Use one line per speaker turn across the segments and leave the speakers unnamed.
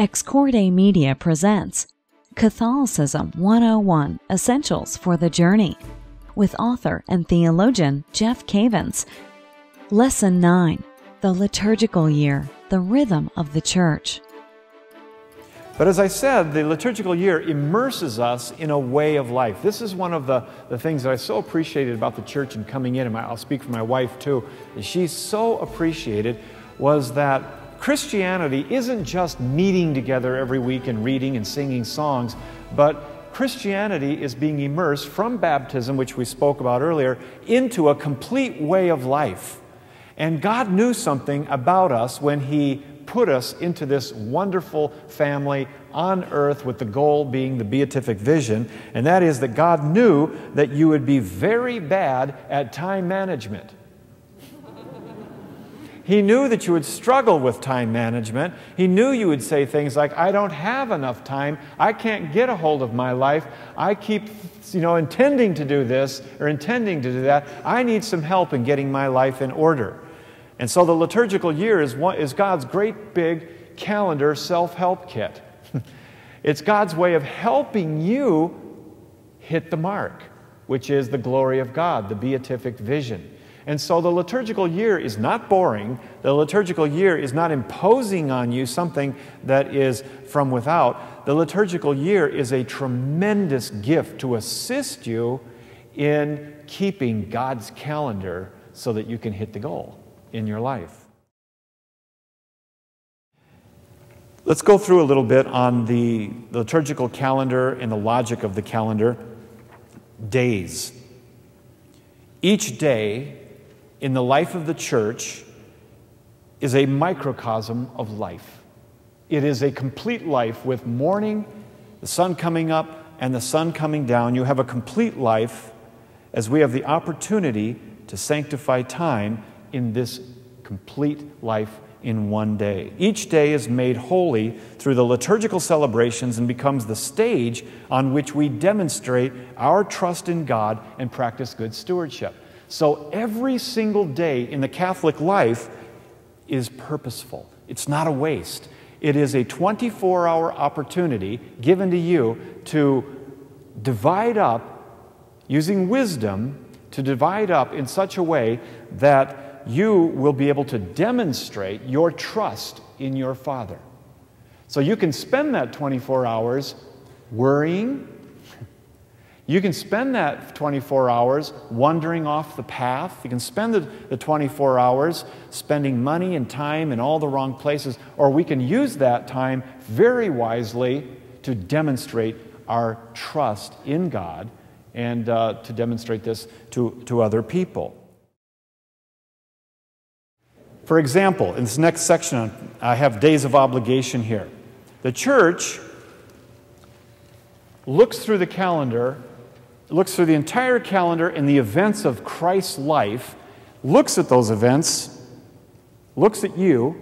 Excorde Media presents Catholicism 101 Essentials for the Journey with author and theologian Jeff Cavins. Lesson 9, The Liturgical Year, the Rhythm of the Church.
But as I said, the liturgical year immerses us in a way of life. This is one of the things that I so appreciated about the church and coming in, and I'll speak for my wife too, she so appreciated was that Christianity isn't just meeting together every week and reading and singing songs, but Christianity is being immersed from baptism, which we spoke about earlier, into a complete way of life. And God knew something about us when He put us into this wonderful family on earth, with the goal being the beatific vision, and that is that God knew that you would be very bad at time management. He knew that you would struggle with time management. He knew you would say things like, I don't have enough time. I can't get a hold of my life. I keep, intending to do this or intending to do that. I need some help in getting my life in order. And so the liturgical year is God's great big calendar self-help kit. It's God's way of helping you hit the mark, which is the glory of God, the beatific vision. And so the liturgical year is not boring. The liturgical year is not imposing on you something that is from without. The liturgical year is a tremendous gift to assist you in keeping God's calendar so that you can hit the goal in your life. Let's go through a little bit on the liturgical calendar and the logic of the calendar. Days. Each day in the life of the church is a microcosm of life. It is a complete life with morning, the sun coming up, and the sun coming down. You have a complete life as we have the opportunity to sanctify time in this complete life in one day. Each day is made holy through the liturgical celebrations and becomes the stage on which we demonstrate our trust in God and practice good stewardship. So every single day in the Catholic life is purposeful. It's not a waste. It is a 24-hour opportunity given to you to divide up, using wisdom, to divide up in such a way that you will be able to demonstrate your trust in your Father. So you can spend that 24 hours worrying. You can spend that 24 hours wandering off the path. You can spend the 24 hours spending money and time in all the wrong places. Or we can use that time very wisely to demonstrate our trust in God and to demonstrate this to other people. For example, in this next section, I have days of obligation here. The church looks through the calendar, looks through the entire calendar and the events of Christ's life, looks at those events, looks at you,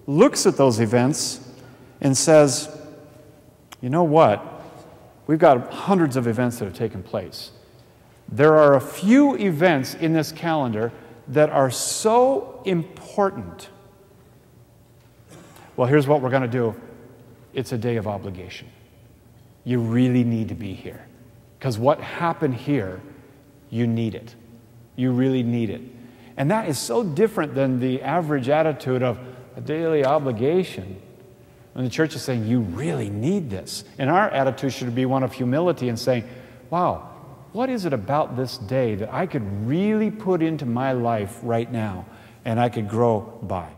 looks at those events, and says, you know what? We've got hundreds of events that have taken place. There are a few events in this calendar that are so important. Well, here's what we're going to do. It's a day of obligation. You really need to be here. Because what happened here, you need it. You really need it. And that is so different than the average attitude of a daily obligation. When the church is saying, you really need this. And our attitude should be one of humility and saying, wow, what is it about this day that I could really put into my life right now and I could grow by?